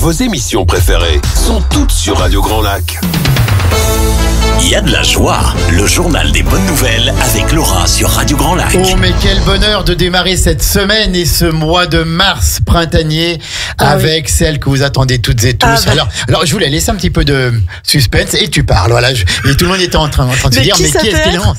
Vos émissions préférées sont toutes sur Radio Grand Lac. Il y a de la joie. Le journal des bonnes nouvelles avec Laura sur Radio Grand Lac. Oh, mais quel bonheur de démarrer cette semaine et ce mois de mars printanier avec celle que vous attendez toutes et tous. Alors, je voulais laisser un petit peu de suspense et tu parles. Voilà, et tout le monde était en train de se dire, mais qui est-ce qui lance ?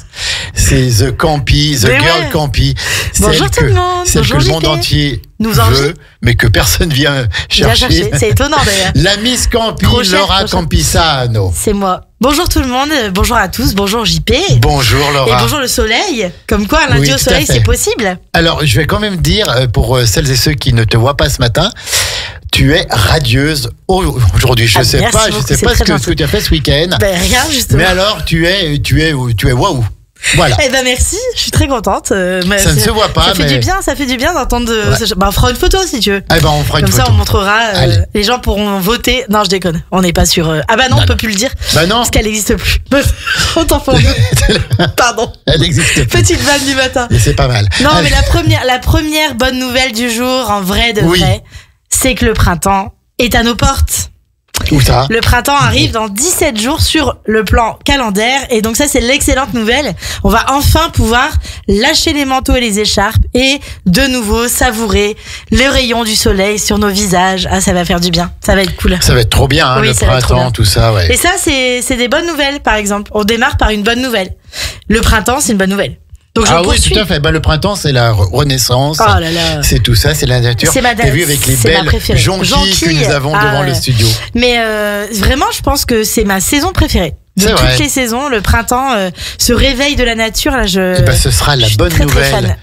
C'est The Campy, The Girl Campy. Bonjour tout le monde. Celle que le monde entier nous veut, mais que personne vient chercher. C'est étonnant d'ailleurs. La Miss Campy, Laura Campisano. C'est moi. Bonjour tout le monde, bonjour à tous, bonjour JP. Bonjour Laura. Et bonjour le soleil. Comme quoi, un lundi au soleil, c'est possible. Alors, je vais quand même dire, pour celles et ceux qui ne te voient pas ce matin, tu es radieuse aujourd'hui. Je sais pas ce que tu as fait ce week-end. Ben rien, justement. Mais alors, tu es waouh. Voilà. Eh ben merci, je suis très contente. Ça ne se voit pas, ça fait du bien d'entendre. On fera une photo si tu veux. Eh ben on fera une photo. Comme ça, on montrera. Les gens pourront voter. Non, je déconne. On n'est pas sur. Ah bah non, on peut plus le dire. Bah non. Parce qu'elle n'existe plus. On t'en fout. Pardon. Elle n'existe plus. Petite vanne du matin. Et c'est pas mal. Non, mais la première bonne nouvelle du jour, en vrai de vrai, c'est que le printemps est à nos portes. Où ça ? Le printemps arrive dans 17 jours sur le plan calendaire et donc ça c'est l'excellente nouvelle. On va enfin pouvoir lâcher les manteaux et les écharpes et de nouveau savourer le rayon du soleil sur nos visages. Ah, ça va faire du bien, ça va être cool. Ça va être trop bien, le printemps, tout ça, ouais. Et ça c'est des bonnes nouvelles par exemple. On démarre par une bonne nouvelle. Le printemps c'est une bonne nouvelle. Donc oui, tout à fait. Le printemps, c'est la renaissance. Oh là là. C'est tout ça, c'est la nature. T'as vu avec les belles jonquilles que nous avons devant le studio. Mais vraiment, je pense que c'est ma saison préférée. De toutes les saisons, le printemps, ce réveil de la nature, là, ce sera la bonne nouvelle.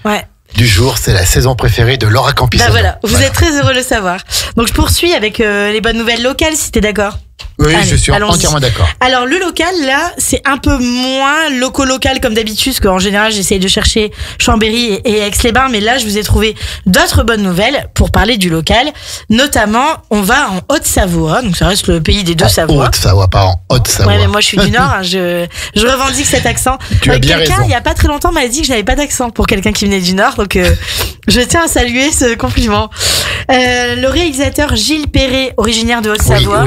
Du jour, c'est la saison préférée de Laura Campisano. Bah voilà, vous êtes très heureux de le savoir. Donc je poursuis avec les bonnes nouvelles locales, si t'es d'accord. Oui, je suis entièrement d'accord. Alors le local, là, c'est un peu moins local comme d'habitude, parce qu'en général, j'essaye de chercher Chambéry et Aix-les-Bains, mais là, je vous ai trouvé d'autres bonnes nouvelles pour parler du local. Notamment, on va en Haute-Savoie, donc ça reste le pays des deux Savoies. Haute-Savoie, pas en Haute-Savoie. Ouais, mais moi, je suis du Nord, hein, je revendique cet accent. Tu as bien raison. Quelqu'un, il y a pas très longtemps, m'a dit que je n'avais pas d'accent pour quelqu'un qui venait du Nord, donc je tiens à saluer ce compliment. Le réalisateur Gilles Perret, originaire de Haute-Savoie,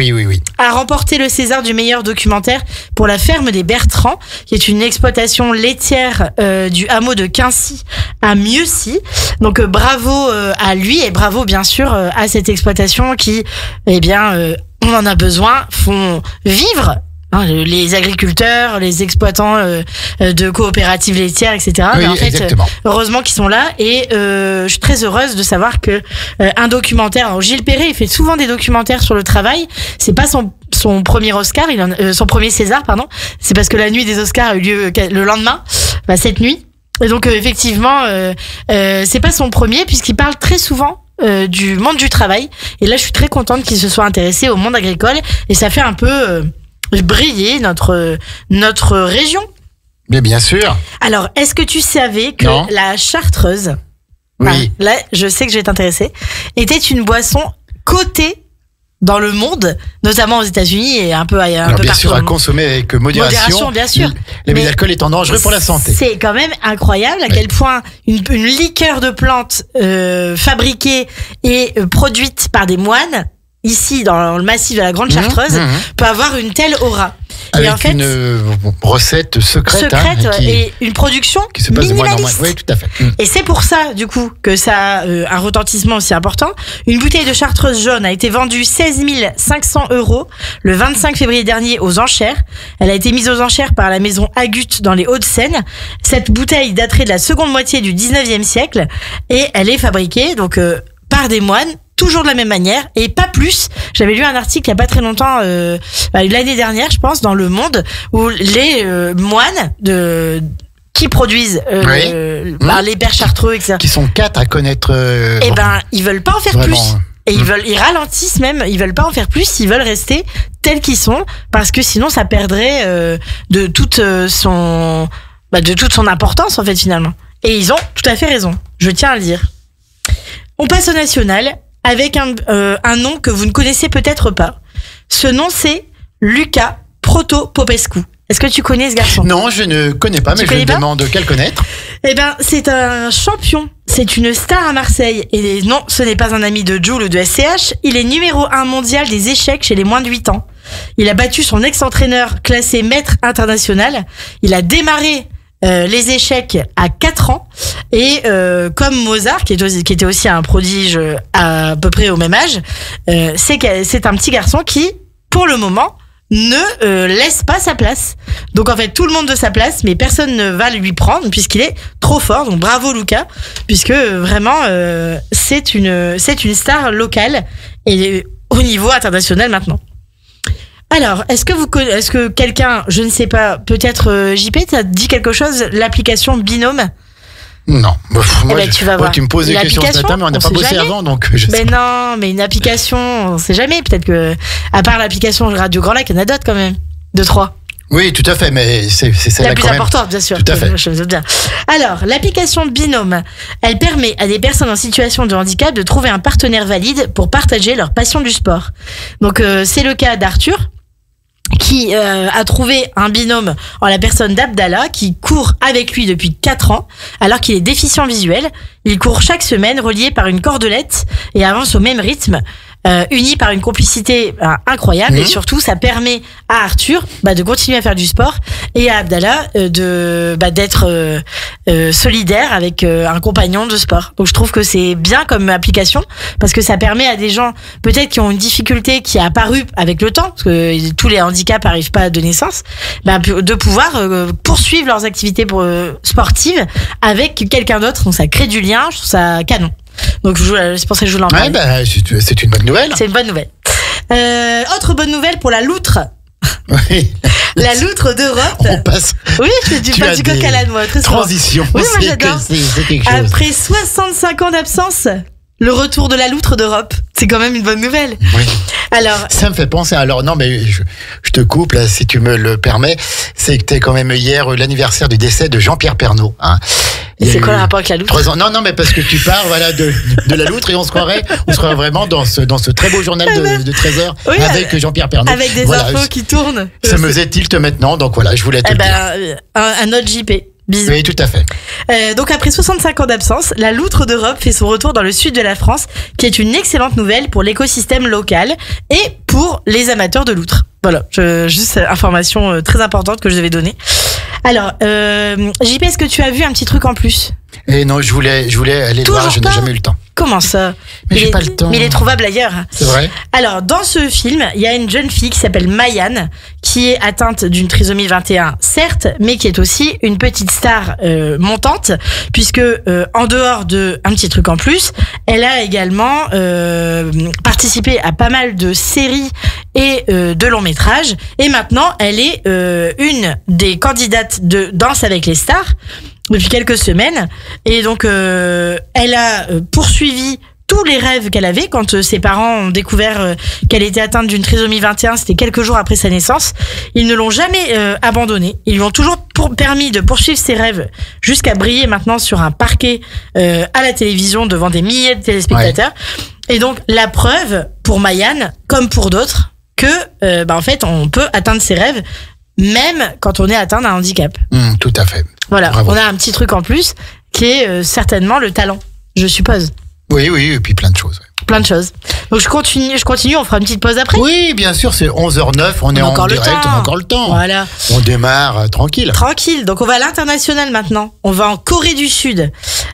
a remporté le César du meilleur documentaire pour La ferme des Bertrands, qui est une exploitation laitière du hameau de Quincy à Mieuxy. Donc bravo à lui et bravo bien sûr à cette exploitation qui, on en a besoin, font vivre les agriculteurs, les exploitants de coopératives laitières, etc. Oui, mais en fait, exactement. Heureusement qu'ils sont là et je suis très heureuse de savoir que un documentaire. Alors, Gilles Perret, il fait souvent des documentaires sur le travail. C'est pas son premier Oscar, son premier César, pardon. C'est parce que la nuit des Oscars a eu lieu le lendemain, cette nuit. Et donc effectivement, c'est pas son premier puisqu'il parle très souvent du monde du travail. Et là, je suis très contente qu'il se soit intéressé au monde agricole et ça fait un peu briller notre région. Mais bien sûr. Alors, est-ce que tu savais que la chartreuse, là, je sais que je vais t'intéresser, était une boisson cotée dans le monde, notamment aux États-Unis et un peu partout. Bien sûr, à consommer avec modération. Bien sûr. L'abus d'alcool étant dangereux pour la santé. C'est quand même incroyable à quel point une liqueur de plantes fabriquée et produite par des moines, ici dans le massif de la Grande Chartreuse, peut avoir une telle aura. Avec et en fait, une recette secrète et une production qui se passe minimaliste. Oui, tout à fait. Et c'est pour ça, du coup, que ça a un retentissement aussi important. Une bouteille de chartreuse jaune a été vendue 16 500 € le 25 février dernier aux enchères. Elle a été mise aux enchères par la maison Agut dans les Hauts-de-Seine. Cette bouteille daterait de la seconde moitié du 19e siècle et elle est fabriquée donc par des moines, toujours de la même manière et pas plus. J'avais lu un article il y a pas très longtemps, l'année dernière je pense, dans Le Monde, où les moines qui produisent les pères chartreux, etc. Qui sont 4 à connaître. Ils veulent pas en faire plus. Et ils ralentissent même, ils veulent pas en faire plus, ils veulent rester tels qu'ils sont, parce que sinon ça perdrait de toute son importance en fait finalement. Et ils ont tout à fait raison, je tiens à le dire. On passe au national avec un nom que vous ne connaissez peut-être pas. Ce nom c'est Luca Proto-Popescu. Est-ce que tu connais ce garçon? Non, je ne connais pas, mais je me demande quel connaître. Eh ben, c'est un champion. C'est une star à Marseille. Et non, ce n'est pas un ami de Jul ou de SCH. Il est numéro 1 mondial des échecs chez les moins de 8 ans. Il a battu son ex-entraîneur classé maître international. Il a démarré les échecs à 4 ans. Et comme Mozart, qui était aussi un prodige à peu près au même âge, c'est un petit garçon qui, pour le moment, ne laisse pas sa place. Donc en fait tout le monde de sa place, mais personne ne va lui prendre puisqu'il est trop fort. Donc bravo Lucas, puisque vraiment c'est une star locale et au niveau international maintenant. Alors est-ce que quelqu'un, je ne sais pas, peut-être JP, t'as dit quelque chose, l'application Binôme? Non, moi, tu vas voir. Tu me poses des questions ce matin, mais on n'a pas bossé avant, donc je sais pas. Non, mais une application, on sait jamais. Peut-être que, à part l'application Radio Grand Lac, il y en a d'autres quand même. 2-3. Oui, tout à fait, mais c'est celle-là la plus importante, bien sûr. Tout à fait. Je me doute bien. Alors, l'application Binôme, elle permet à des personnes en situation de handicap de trouver un partenaire valide pour partager leur passion du sport. Donc, c'est le cas d'Arthur, qui a trouvé un binôme en la personne d'Abdallah, qui court avec lui depuis 4 ans, alors qu'il est déficient visuel. Il court chaque semaine, relié par une cordelette, et avance au même rythme, unis par une complicité incroyable. Et surtout, ça permet à Arthur de continuer à faire du sport, et à Abdallah d'être solidaire avec un compagnon de sport. Donc je trouve que c'est bien comme application, parce que ça permet à des gens peut-être qui ont une difficulté qui a apparu avec le temps, parce que tous les handicaps n'arrivent pas de naissance, de pouvoir poursuivre leurs activités sportives avec quelqu'un d'autre. Donc ça crée du lien, je trouve ça canon. Donc c'est pour ça que je vous l'en parle. C'est une bonne nouvelle. C'est une bonne nouvelle. Autre bonne nouvelle pour la loutre. Oui. La loutre d'Europe. On passe. Oui, je fais du coq à l'âne, moi. Très souvent. Transition. Oui, moi j'adore. C'est quelque chose. Après 65 ans d'absence, le retour de la loutre d'Europe. C'est quand même une bonne nouvelle. Oui. Alors. Ça me fait penser. Alors, non, mais je te coupe, là, si tu me le permets. C'est que t'es quand même hier l'anniversaire du décès de Jean-Pierre Pernaut, hein. Et c'est quoi le rapport avec la loutre? 3 ans. Non, mais parce que tu parles, voilà, de la loutre, et on se croirait vraiment dans ce très beau journal de 13h, oui, avec Jean-Pierre Pernaut. Avec des infos qui tournent. Ça me faisait tilt maintenant, donc voilà, je voulais te le dire. Un autre JP. Bisous. Oui, tout à fait. Donc après 65 ans d'absence, la loutre d'Europe fait son retour dans le sud de la France, qui est une excellente nouvelle pour l'écosystème local et pour les amateurs de loutre. Voilà, juste information très importante que je devais donner. Alors, JP, est-ce que tu as vu un petit truc en plus? Et non, je voulais aller le voir, je n'ai jamais eu le temps. Comment ça? Mais j'ai pas le temps. Mais il est trouvable ailleurs. C'est vrai? Alors, dans ce film, il y a une jeune fille qui s'appelle Mayan, qui est atteinte d'une trisomie 21, certes, mais qui est aussi une petite star montante, puisque en dehors de un petit truc en plus, elle a également participé à pas mal de séries et de longs métrages. Et maintenant, elle est une des candidates de Danse avec les stars depuis quelques semaines. Et donc, elle a poursuivi tous les rêves qu'elle avait quand ses parents ont découvert qu'elle était atteinte d'une trisomie 21. C'était quelques jours après sa naissance. Ils ne l'ont jamais abandonnée. Ils lui ont toujours permis de poursuivre ses rêves jusqu'à briller maintenant sur un parquet à la télévision devant des milliers de téléspectateurs. Ouais. Et donc, la preuve pour Mayan, comme pour d'autres, que en fait, on peut atteindre ses rêves même quand on est atteint d'un handicap. Tout à fait. Voilà, bravo. On a un petit truc en plus qui est certainement le talent, je suppose. Oui, et puis plein de choses. Ouais. Plein de choses. Donc je continue, on fera une petite pause après. Oui, bien sûr, c'est 11h09, on est en direct, on a encore le temps. Voilà. On démarre tranquille. Tranquille, donc on va à l'international maintenant. On va en Corée du Sud.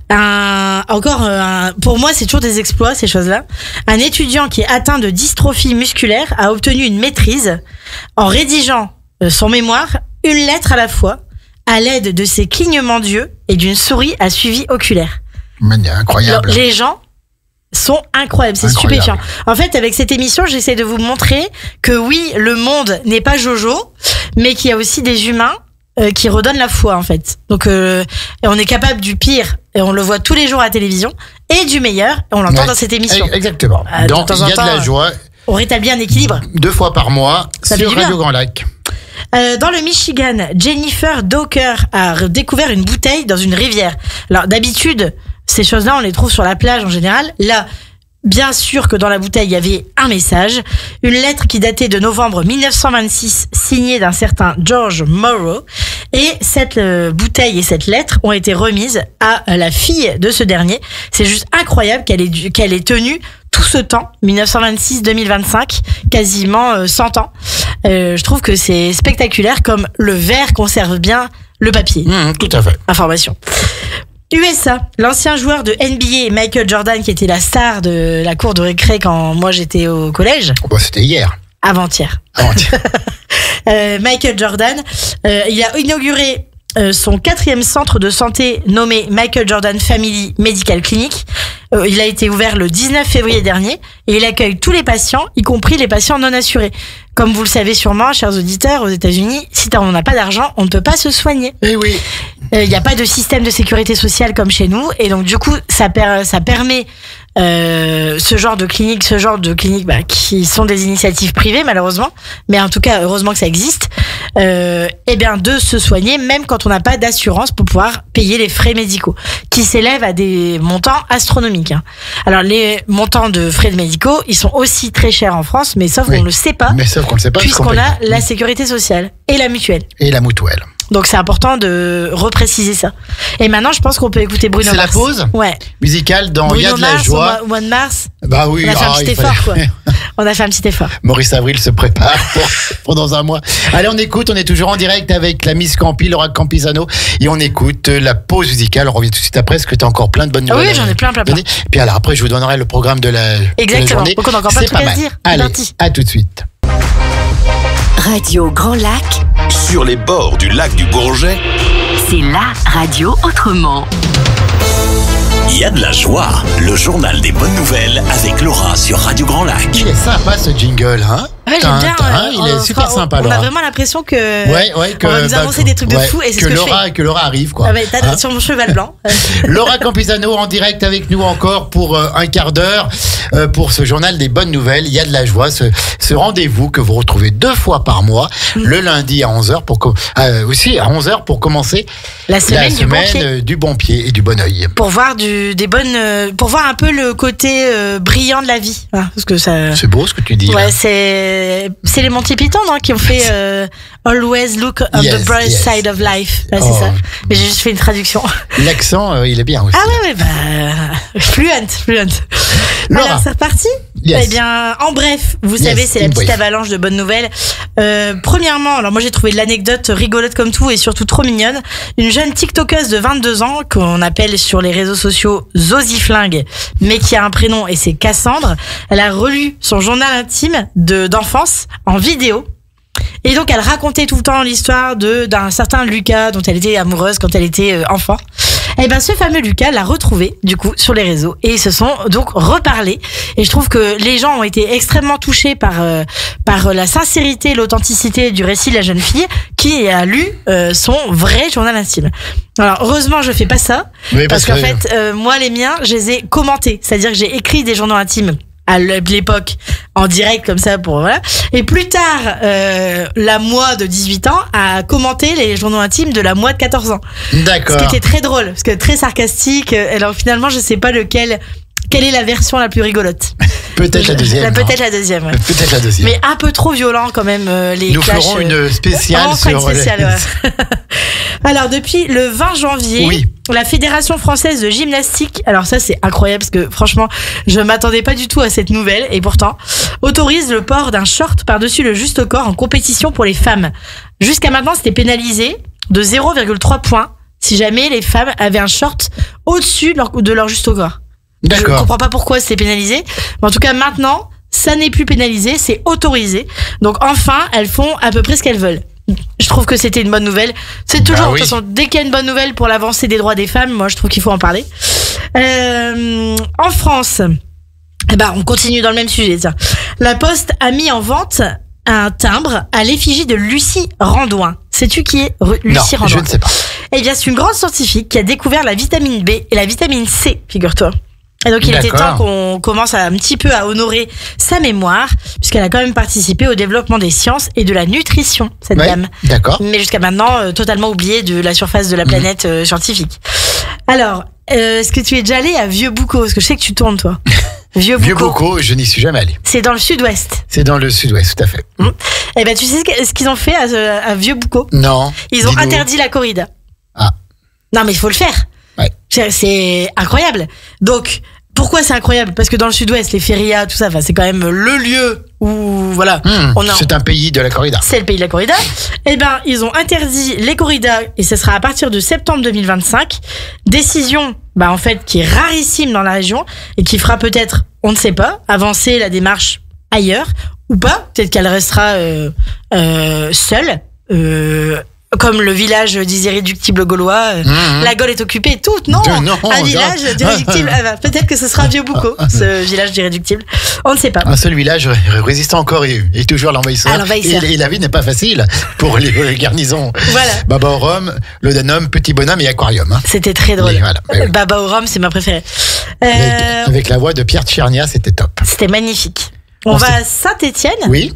Pour moi, c'est toujours des exploits, ces choses-là. Un étudiant qui est atteint de dystrophie musculaire a obtenu une maîtrise en rédigeant son mémoire une lettre à la fois à l'aide de ses clignements d'yeux et d'une souris à suivi oculaire. Incroyable. Alors, les gens sont incroyables, c'est stupéfiant. En fait, avec cette émission, j'essaie de vous montrer que oui, le monde n'est pas Jojo, mais qu'il y a aussi des humains qui redonnent la foi, en fait. Donc, on est capable du pire, et on le voit tous les jours à la télévision, et du meilleur, et on l'entend dans cette émission. Exactement. Donc, il y a de la joie. On rétablit un équilibre. 2 fois par mois sur Radio Grand Lac. Dans le Michigan, Jennifer Docker a découvert une bouteille dans une rivière. Alors, d'habitude, ces choses-là, on les trouve sur la plage en général. Là, bien sûr que dans la bouteille, il y avait un message, une lettre qui datait de novembre 1926, signée d'un certain George Morrow. Et cette bouteille et cette lettre ont été remises à la fille de ce dernier. C'est juste incroyable qu'elle ait tenu tout ce temps, 1926-2025, quasiment 100 ans. Je trouve que c'est spectaculaire comme le verre conserve bien le papier. Tout à fait. Information. USA, l'ancien joueur de NBA Michael Jordan, qui était la star de la cour de récré quand moi j'étais au collège. Bon, c'était hier. Avant-hier. Michael Jordan, il a inauguré son 4e centre de santé nommé Michael Jordan Family Medical Clinic. Il a été ouvert le 19 février dernier et il accueille tous les patients, y compris les patients non assurés. Comme vous le savez sûrement, chers auditeurs, aux États-Unis, si on n'a pas d'argent, on ne peut pas se soigner. Eh oui. Il n'y a pas de système de sécurité sociale comme chez nous et donc du coup, ça permet ce genre de cliniques qui sont des initiatives privées malheureusement, mais en tout cas heureusement que ça existe, de se soigner même quand on n'a pas d'assurance pour pouvoir payer les frais médicaux qui s'élèvent à des montants astronomiques. Alors les montants de frais médicaux, ils sont aussi très chers en France, mais sauf qu'on le sait pas. Mais sauf qu'on le sait pas puisqu'on a la sécurité sociale et la mutuelle. Et la mutuelle. Donc c'est important de repréciser ça. Et maintenant, je pense qu'on peut écoupour Bruno Mars. C'est la pause musicale dans Il y a de la joie. Au mois de mars. Bah oui, on a fait un petit effort, quoi. On a fait un petit effort. Maurice Avril se prépare pour dans un mois. Allez, on écoute, on est toujours en direct avec la Miss Campi, Laura Campisano, et on écoute la pause musicale. On revient tout de suite après, parce que tu as encore plein de bonnes nouvelles. Oui, j'en ai plein. Et puis alors après, je vous donnerai le programme de la journée. Exactement, donc on a encore plein de trucs à se dire. Allez, à tout de suite. Radio Grand Lac. Sur les bords du lac du Bourget, c'est la radio autrement. Il y a de la joie, le journal des bonnes nouvelles avec Laura sur Radio Grand Lac. Il est sympa ce jingle, hein? Ouais, j'aime bien. Il est super sympa, Laura. On a vraiment l'impression que on va nous annoncer des trucs de fou et c'est ce que je fais. Que Laura arrive, quoi. T'as sur mon cheval blanc. Laura Campisano en direct avec nous encore pour un quart d'heure pour ce journal des bonnes nouvelles. Il y a de la joie, ce rendez-vous que vous retrouvez 2 fois par mois, le lundi à 11h aussi à 11h pour commencer la semaine du bon pied et du bon œil. Pour voir pour voir un peu le côté brillant de la vie. Parce que ça. C'est beau ce que tu dis. Ouais, c'est les Monty Python qui ont fait Always Look on the Bright Side of Life. C'est ça. Mais j'ai juste fait une traduction. L'accent, il est bien aussi. Ah ouais, fluent. Laura. Alors c'est reparti. Yes. Eh bien, en bref, vous savez, c'est la petite avalanche de bonnes nouvelles. Premièrement, alors moi j'ai trouvé de l'anecdote rigolote comme tout et surtout trop mignonne. Une jeune TikTokeuse de 22 ans qu'on appelle sur les réseaux sociaux Zoziflingue, mais qui a un prénom et c'est Cassandre. Elle a relu son journal intime d'enfance en vidéo. Et donc elle racontait tout le temps l'histoire d'un certain Lucas dont elle était amoureuse quand elle était enfant. Et ben ce fameux Lucas l'a retrouvé du coup sur les réseaux et ils se sont donc reparlés. Et je trouve que les gens ont été extrêmement touchés par la sincérité, l'authenticité du récit de la jeune fille qui a lu son vrai journal intime. Alors heureusement je fais pas ça parce qu'en fait moi les miens je les ai commentés, c'est-à-dire que j'ai écrit des journaux intimes à l'époque en direct comme ça et plus tard la moi de 18 ans a commenté les journaux intimes de la moi de 14 ans. D'accord. Ce qui était très drôle parce que très sarcastique. Alors finalement je sais pas quelle est la version la plus rigolote. Peut-être la deuxième. Peut-être la deuxième. Ouais. Peut-être la deuxième. Mais un peu trop violent quand même les Nous clashs. Ferons une spéciale ouais. Alors depuis le 20 janvier, la Fédération française de gymnastique, alors ça c'est incroyable parce que franchement je m'attendais pas du tout à cette nouvelle et pourtant autorise le port d'un short par-dessus le juste au corps en compétition pour les femmes. Jusqu'à maintenant c'était pénalisé de 0,3 points si jamais les femmes avaient un short au-dessus de leur juste au corps. D'accord. Je comprends pas pourquoi c'est pénalisé, mais en tout cas maintenant ça n'est plus pénalisé, c'est autorisé. Donc enfin elles font à peu près ce qu'elles veulent. Je trouve que c'était une bonne nouvelle. C'est toujours, de toute façon, dès qu'il y a une bonne nouvelle pour l'avancée des droits des femmes, moi je trouve qu'il faut en parler. En France, on continue dans le même sujet. Tiens. La Poste a mis en vente un timbre à l'effigie de Lucie Randouin. Sais-tu qui est Lucie Randouin? Je ne sais pas. Eh bien, c'est une grande scientifique qui a découvert la vitamine B et la vitamine C, figure-toi. Et donc il était temps qu'on commence un petit peu à honorer sa mémoire, puisqu'elle a quand même participé au développement des sciences et de la nutrition, cette dame. D'accord. Mais jusqu'à maintenant, totalement oubliée de la surface de la planète scientifique. Alors, est-ce que tu es déjà allé à Vieux-Boucau? Parce que je sais que tu tournes, toi. Vieux-Boucau, je n'y suis jamais allé. C'est dans le sud-ouest. C'est dans le sud-ouest, tout à fait. Eh ben, tu sais ce qu'ils ont fait à Vieux-Boucau? Non. Ils ont interdit la corrida. Ah. Non, mais il faut le faire. Ouais. C'est incroyable. Donc, pourquoi c'est incroyable? Parce que dans le sud-ouest, les férias, tout ça, c'est quand même le lieu où, voilà. C'est un pays de la corrida. C'est le pays de la corrida. Eh ben, ils ont interdit les corridas et ce sera à partir de septembre 2025. Décision, en fait, qui est rarissime dans la région et qui fera peut-être, on ne sait pas, avancer la démarche ailleurs ou pas. Peut-être qu'elle restera seule. Comme le village des irréductibles gaulois, la Gaule est occupée, tout, non, un village d'irréductibles, peut-être que ce sera Vieux-Boucau, ce village d'irréductibles, on ne sait pas. Un seul village résistant encore et toujours l'envahisseur. Et la vie n'est pas facile pour les garnisons. Voilà. Baba au rhum, le Danone, petit bonhomme et aquarium. C'était très drôle. Voilà. Baba au rhum, c'est ma préférée. Avec la voix de Pierre Tchernia, c'était top. C'était magnifique. On va à Saint-Étienne. Oui.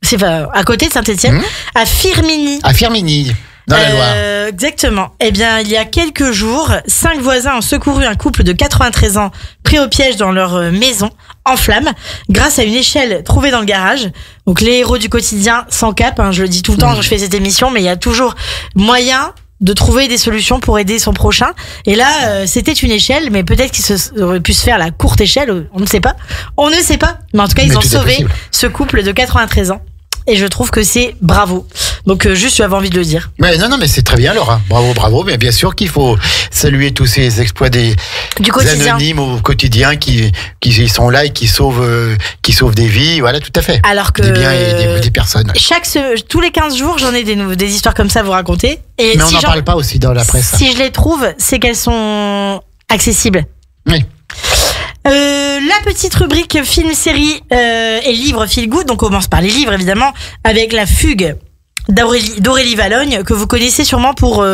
C'est à côté de Saint-Étienne, à Firminy. À Firminy, dans la Loire. Exactement. Eh bien, il y a quelques jours, 5 voisins ont secouru un couple de 93 ans pris au piège dans leur maison, en flammes, grâce à une échelle trouvée dans le garage. Donc, les héros du quotidien sans cap, je le dis tout le temps quand je fais cette émission, mais il y a toujours moyen de trouver des solutions pour aider son prochain. Et là, c'était une échelle, mais peut-être qu'ils auraient pu se faire la courte échelle, on ne sait pas. On ne sait pas. Mais en tout cas, ils ont sauvé ce couple de 93 ans. Et je trouve que c'est bravo. Donc juste, tu avais envie de le dire. Mais non, mais c'est très bien, Laura. Bravo. Mais bien sûr qu'il faut saluer tous ces exploits des anonymes au quotidien qui sont là et qui sauvent des vies. Voilà, tout à fait. Alors que des biens et des personnes. Tous les 15 jours, j'en ai des histoires comme ça à vous raconter. Et mais on n'en parle pas aussi dans la presse. Si je les trouve, c'est qu'elles sont accessibles. Oui. La petite rubrique film, série et livres feel good. Donc on commence par les livres évidemment avec La Fugue d'Aurélie Valogne, que vous connaissez sûrement pour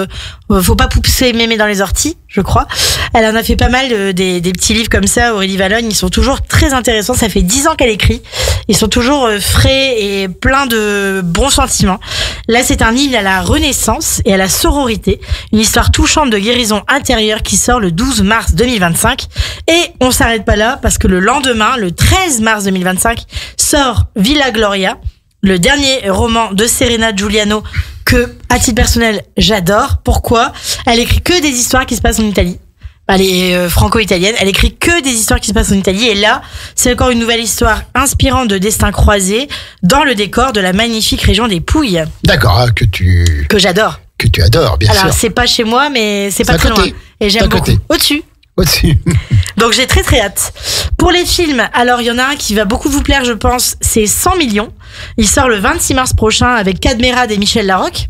Faut pas pousser mémé dans les orties, je crois. Elle en a fait pas mal des petits livres comme ça, Aurélie Valogne. Ils sont toujours très intéressants. Ça fait 10 ans qu'elle écrit. Ils sont toujours frais et pleins de bons sentiments. Là, c'est un hymne à la renaissance et à la sororité. Une histoire touchante de guérison intérieure qui sort le 12 mars 2025. Et on s'arrête pas là parce que le lendemain, le 13 mars 2025, sort Villa Gloria, le dernier roman de Serena Giuliano que, à titre personnel, j'adore. Pourquoi? Elle écrit que des histoires qui se passent en Italie. Elle est franco-italienne. Elle écrit que des histoires qui se passent en Italie. Et là, c'est encore une nouvelle histoire inspirante de destin croisé dans le décor de la magnifique région des Pouilles. D'accord, que j'adore. Que tu adores, bien sûr. Alors, c'est pas chez moi, mais c'est pas très loin. Et j'aime beaucoup. Au-dessus. Donc j'ai très très hâte. Pour les films, alors il y en a un qui va beaucoup vous plaire, je pense, c'est 100 millions. Il sort le 26 mars prochain avec Cadmerade et Michel Larocque.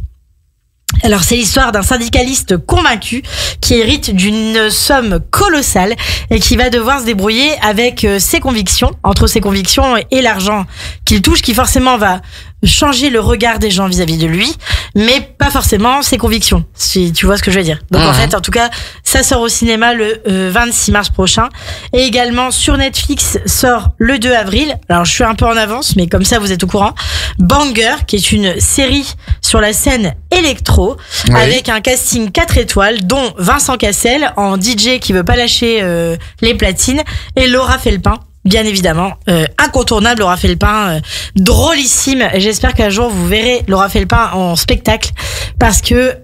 Alors c'est l'histoire d'un syndicaliste convaincu qui hérite d'une somme colossale et qui va devoir se débrouiller avec ses convictions, entre ses convictions et l'argent qu'il touche, qui forcément va changer le regard des gens vis-à-vis de lui, mais pas forcément ses convictions, si tu vois ce que je veux dire. Donc en fait, en tout cas, ça sort au cinéma le 26 mars prochain. Et également sur Netflix sort le 2 avril. Alors je suis un peu en avance, mais comme ça vous êtes au courant. Banger, qui est une série sur la scène électro, avec un casting 4 étoiles, dont Vincent Cassel en DJ qui veut pas lâcher les platines, et Laura Felpin. Bien évidemment, incontournable Laura Felpin, drôlissime. J'espère qu'un jour vous verrez Laura Felpin en spectacle, parce que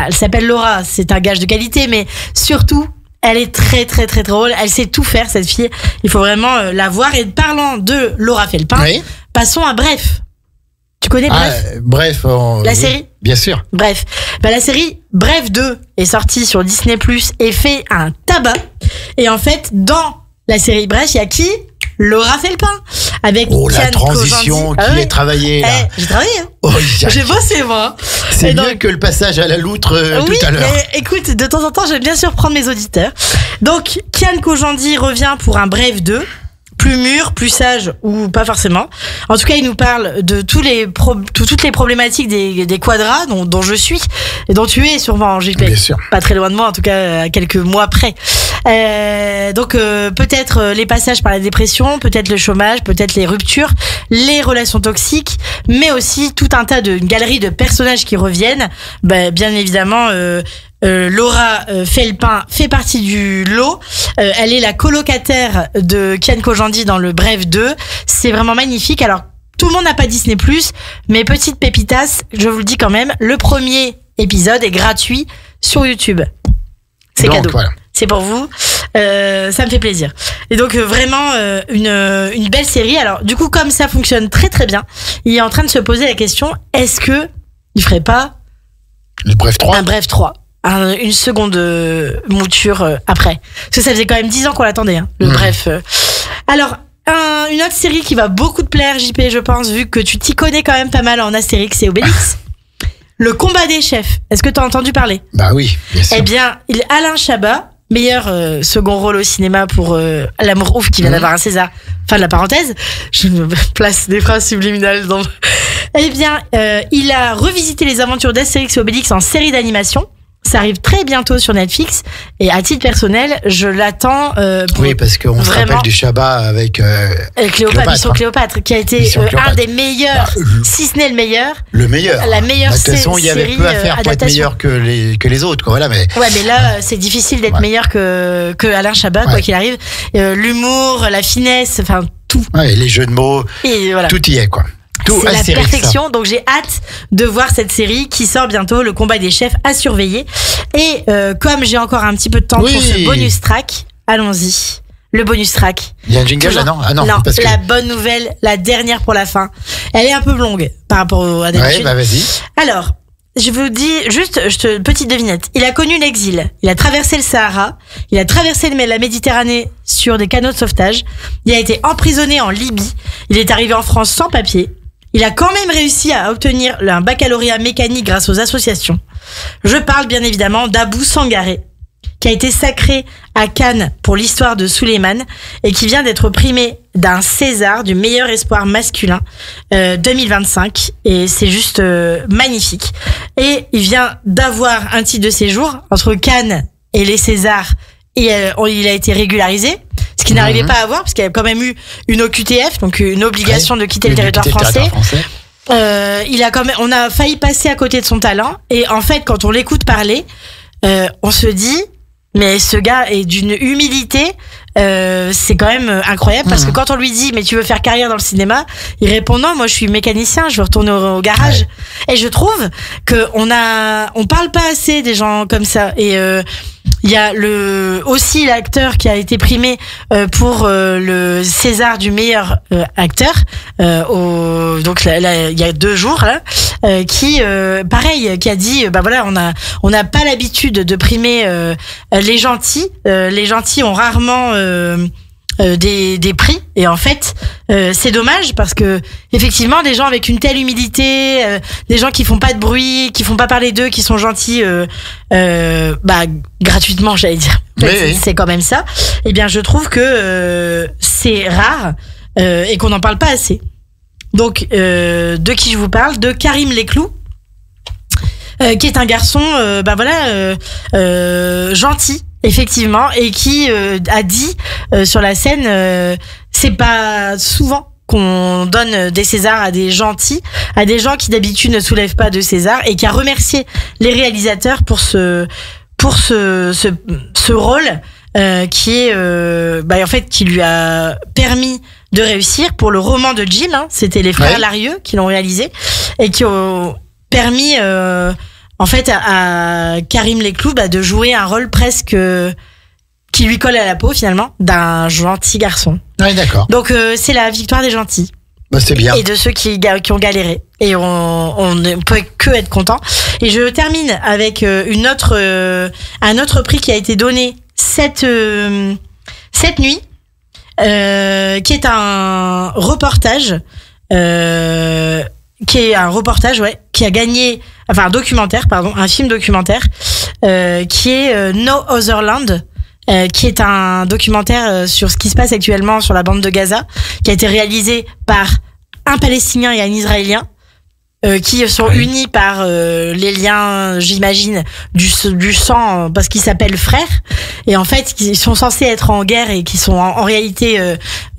elle s'appelle Laura, c'est un gage de qualité, mais surtout, elle est très très très drôle. Elle sait tout faire, cette fille. Il faut vraiment la voir. Et parlant de Laura Felpin, passons à Bref. Tu connais Bref? Bref, la série? Bien sûr. Bref. La série Bref 2 est sortie sur Disney+ et fait un tabac. Et en fait, dans la série Bref, il y a qui? Laura Felpin, avec la transition qui est travaillée là. J'ai travaillé, j'ai bossé moi. C'est mieux que le passage à la loutre tout à l'heure. Mais écoute, de temps en temps, j'aime bien surprendre mes auditeurs. Donc, Kian Kojandi revient pour un Bref 2. plus mûr, plus sage ou pas forcément. En tout cas, il nous parle de toutes les problématiques des quadras dont je suis et dont tu es sûrement, JP. Bien sûr. Pas très loin de moi, en tout cas à quelques mois près. Donc peut-être les passages par la dépression, peut-être le chômage, peut-être les ruptures, les relations toxiques, mais aussi tout un tas une galerie de personnages qui reviennent. Bien évidemment. Laura Felpin fait partie du lot. Elle est la colocataire de Kian Kojandi dans le Bref 2. C'est vraiment magnifique. Alors, tout le monde n'a pas Disney+, mais petite pépitas, je vous le dis quand même, le premier épisode est gratuit sur YouTube. C'est donc, cadeau. Voilà. C'est pour vous. Ça me fait plaisir. Et donc vraiment une belle série. Alors du coup, comme ça fonctionne très très bien, il est en train de se poser la question, est-ce que il ferait pas le Bref 3 un Bref 3 une seconde mouture après, parce que ça faisait quand même 10 ans qu'on l'attendait, le Bref. Alors une autre série qui va beaucoup te plaire, JP, je pense, vu que tu t'y connais quand même pas mal en Astérix et Obélix. Le combat des chefs. Est-ce que tu as entendu parler? Bah oui, bien sûr. Eh bien, Alain Chabat, meilleur second rôle au cinéma pour L'amour ouf, qui vient d'avoir un César. Fin de la parenthèse. Je me place des phrases subliminales dans... Eh bien, il a revisité les aventures d'Astérix et Obélix en série d'animation. Ça arrive très bientôt sur Netflix. Et à titre personnel, je l'attends oui, parce qu'on se rappelle du Chabat avec Cléopâtre, Mission Cléopâtre, qui a été un des meilleurs, si ce n'est le meilleur. Le meilleur. La meilleure série. De toute façon, il y avait peu à faire pour être meilleur que les autres. Quoi. Voilà, mais... Ouais, mais là, c'est difficile d'être meilleur que Alain Chabat, quoi qu'il arrive. L'humour, la finesse, enfin tout. Ouais, les jeux de mots, et voilà. Tout y est, quoi. C'est la perfection, donc j'ai hâte de voir cette série qui sort bientôt, le combat des chefs à surveiller. Et comme j'ai encore un petit peu de temps pour ce bonus track, allons-y. Le bonus track. Il y a un jingle là, non? Ah non, parce la bonne nouvelle, la dernière pour la fin. Elle est un peu longue par rapport à d'habitude. Ouais, bah vas-y. Alors, je vous dis juste, petite devinette. Il a connu l'exil. Il a traversé le Sahara. Il a traversé la Méditerranée sur des canots de sauvetage. Il a été emprisonné en Libye. Il est arrivé en France sans papier. Il a quand même réussi à obtenir un baccalauréat mécanique grâce aux associations. Je parle bien évidemment d'Abou Sangaré, qui a été sacré à Cannes pour l'histoire de Souleymane et qui vient d'être primé d'un César du meilleur espoir masculin 2025. Et c'est juste magnifique. Et il vient d'avoir un titre de séjour entre Cannes et les Césars. Et il a été régularisé, ce qu'il n'arrivait pas à avoir, parce qu'il y a quand même eu une OQTF, donc une obligation de quitter le territoire français. On a failli passer à côté de son talent. Et en fait, quand on l'écoute parler, on se dit, mais ce gars est d'une humilité, c'est quand même incroyable, parce que quand on lui dit, mais tu veux faire carrière dans le cinéma, il répond non, moi je suis mécanicien, je veux retourner au garage. Et je trouve que on parle pas assez des gens comme ça. Et il y a aussi l'acteur qui a été primé pour le César du meilleur acteur donc là, il y a 2 jours là, qui pareil, qui a dit bah voilà, on n'a pas l'habitude de primer les gentils. Les gentils ont rarement des prix, et en fait c'est dommage, parce que effectivement des gens avec une telle humilité, des gens qui font pas de bruit, qui font pas parler d'eux, qui sont gentils gratuitement, j'allais dire, c'est quand même ça. Eh bien je trouve que c'est rare et qu'on n'en parle pas assez. Donc de qui je vous parle? De Karim Leclou, qui est un garçon gentil, effectivement, et qui a dit sur la scène, c'est pas souvent qu'on donne des Césars à des gentils, à des gens qui d'habitude ne soulèvent pas de César, et qui a remercié les réalisateurs pour ce rôle qui est en fait qui lui a permis de réussir. Pour le roman de Jim, c'était les frères Larieux qui l'ont réalisé, et qui ont permis en fait à Karim Leclou de jouer un rôle presque qui lui colle à la peau, finalement, d'un gentil garçon. Ouais, d'accord. Donc c'est la victoire des gentils. Bah, c'est bien. Et de ceux qui ont galéré. Et on ne peut que être content. Et je termine avec un autre prix qui a été donné cette nuit, qui est un reportage, qui a gagné, enfin un film documentaire, qui est No Other Land, qui est un documentaire sur ce qui se passe actuellement sur la bande de Gaza, qui a été réalisé par un Palestinien et un Israélien. Qui sont unis par les liens, j'imagine, du sang, parce qu'ils s'appellent frères, et en fait ils sont censés être en guerre et qui sont en réalité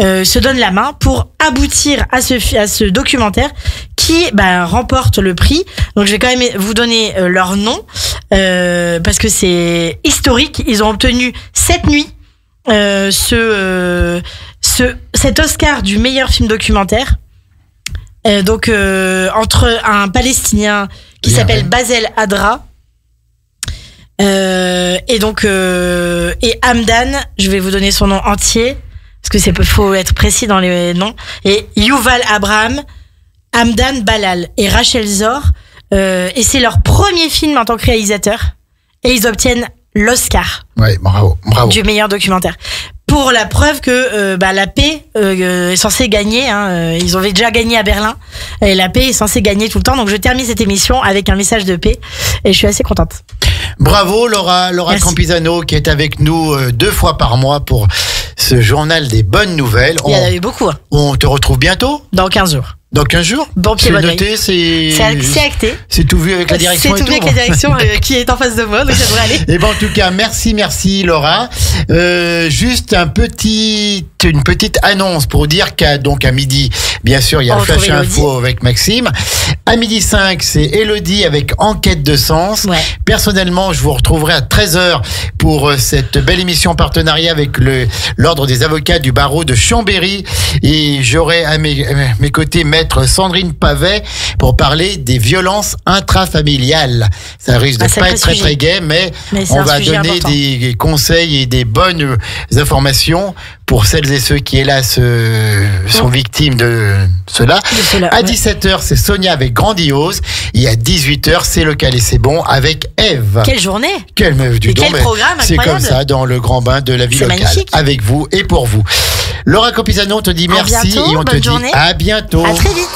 se donnent la main pour aboutir à ce documentaire qui remporte le prix. Donc je vais quand même vous donner leur nom parce que c'est historique. Ils ont obtenu cette nuit cet Oscar du meilleur film documentaire. Donc entre un Palestinien qui s'appelle Basel Adra et Hamdan, je vais vous donner son nom entier parce que faut être précis dans les noms, et Yuval Abraham, Hamdan Balal et Rachel Zor, et c'est leur premier film en tant que réalisateur et ils obtiennent l'Oscar. Ouais, bravo. Du meilleur documentaire. Pour la preuve que la paix est censée gagner, ils ont déjà gagné à Berlin, et la paix est censée gagner tout le temps. Donc je termine cette émission avec un message de paix et je suis assez contente. Bravo Laura Campisano qui est avec nous 2 fois par mois pour ce journal des bonnes nouvelles. Il y en avait beaucoup. On te retrouve bientôt ? Dans 15 jours. Dans 15 jours ? Bon pied, bonne noté, c'est acté. C'est tout vu avec la direction. C'est tout vu avec la direction qui est en face de moi, donc ça devrait aller. Et en tout cas, merci Laura. Juste une petite annonce pour dire qu'à midi, bien sûr, il y a Flash Info avec Maxime. À 12h05, c'est Elodie avec Enquête de sens. Ouais. Personnellement, je vous retrouverai à 13h pour cette belle émission en partenariat avec l'Ordre des avocats du barreau de Chambéry. Et j'aurai à mes côtés Maître Sandrine Pavet pour parler des violences intrafamiliales. Ça risque de pas être très gai, mais on va donner important. Des conseils et des bonnes informations pour celles et ceux qui, hélas, sont victimes de cela. À 17h, c'est Sonia avec Grandiose. Et à 18h, c'est Local et c'est bon avec Eve. Quelle journée! Quel programme c'est comme ça dans le grand bain de la vie locale. Magnifique. Avec vous et pour vous. Laura Campisano, on te dit merci bientôt, et on te dit à bientôt. À très vite.